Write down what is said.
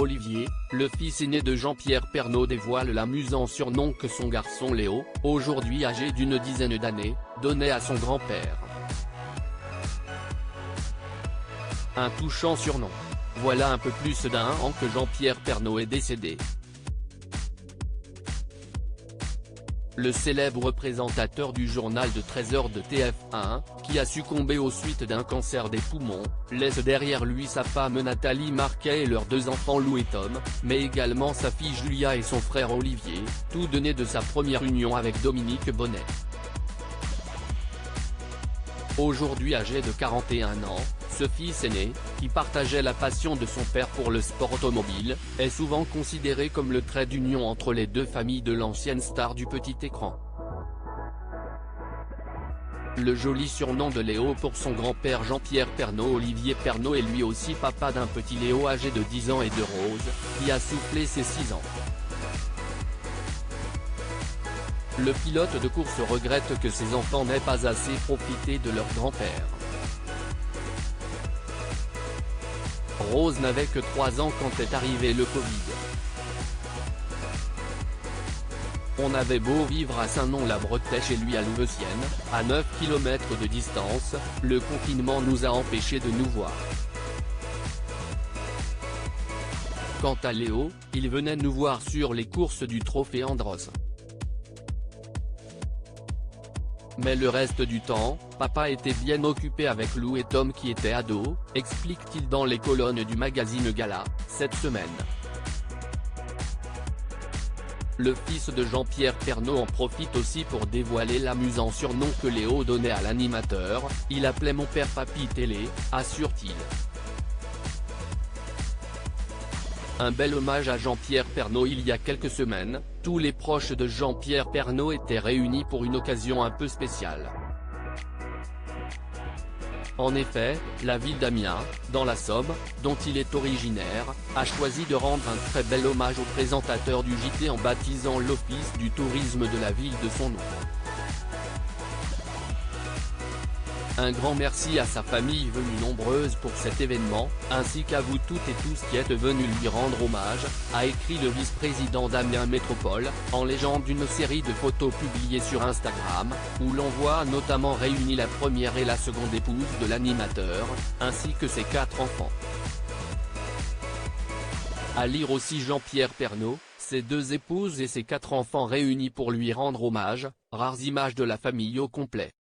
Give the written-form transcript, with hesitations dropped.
Olivier, le fils aîné de Jean-Pierre Pernaut dévoile l'amusant surnom que son garçon Léo, aujourd'hui âgé d'une dizaine d'années, donnait à son grand-père. Un touchant surnom. Voilà un peu plus d'un an que Jean-Pierre Pernaut est décédé. Le célèbre présentateur du journal de 13h de TF1, qui a succombé aux suites d'un cancer des poumons, laisse derrière lui sa femme Nathalie Marquet et leurs 2 enfants Lou et Tom, mais également sa fille Julia et son frère Olivier, tous deux nés de sa première union avec Dominique Bonnet. Aujourd'hui âgé de 41 ans, ce fils aîné, qui partageait la passion de son père pour le sport automobile, est souvent considéré comme le trait d'union entre les deux familles de l'ancienne star du petit écran. Le joli surnom de Léo pour son grand-père Jean-Pierre Pernaut. Olivier Pernaut est lui aussi papa d'un petit Léo âgé de 10 ans et de Rose, qui a soufflé ses 6 ans. Le pilote de course regrette que ses enfants n'aient pas assez profité de leur grand-père. Rose n'avait que 3 ans quand est arrivé le Covid. On avait beau vivre à Saint-Nom-la-Bretèche chez lui à Louveciennes, à 9 km de distance, le confinement nous a empêchés de nous voir. Quant à Léo, il venait nous voir sur les courses du Trophée Andros. Mais le reste du temps, papa était bien occupé avec Lou et Tom qui étaient ados, explique-t-il dans les colonnes du magazine Gala, cette semaine. Le fils de Jean-Pierre Pernaut en profite aussi pour dévoiler l'amusant surnom que Léo donnait à l'animateur, il appelait mon père Papy Télé, assure-t-il. Un bel hommage à Jean-Pierre Pernaut. Il y a quelques semaines, tous les proches de Jean-Pierre Pernaut étaient réunis pour une occasion un peu spéciale. En effet, la ville d'Amiens, dans la Somme, dont il est originaire, a choisi de rendre un très bel hommage au présentateur du JT en baptisant l'office du tourisme de la ville de son nom. Un grand merci à sa famille venue nombreuse pour cet événement, ainsi qu'à vous toutes et tous qui êtes venus lui rendre hommage, a écrit le vice-président d'Amiens Métropole, en légende d'une série de photos publiées sur Instagram, où l'on voit notamment réunis la première et la seconde épouse de l'animateur, ainsi que ses 4 enfants. À lire aussi Jean-Pierre Pernaut, ses 2 épouses et ses 4 enfants réunis pour lui rendre hommage, rares images de la famille au complet.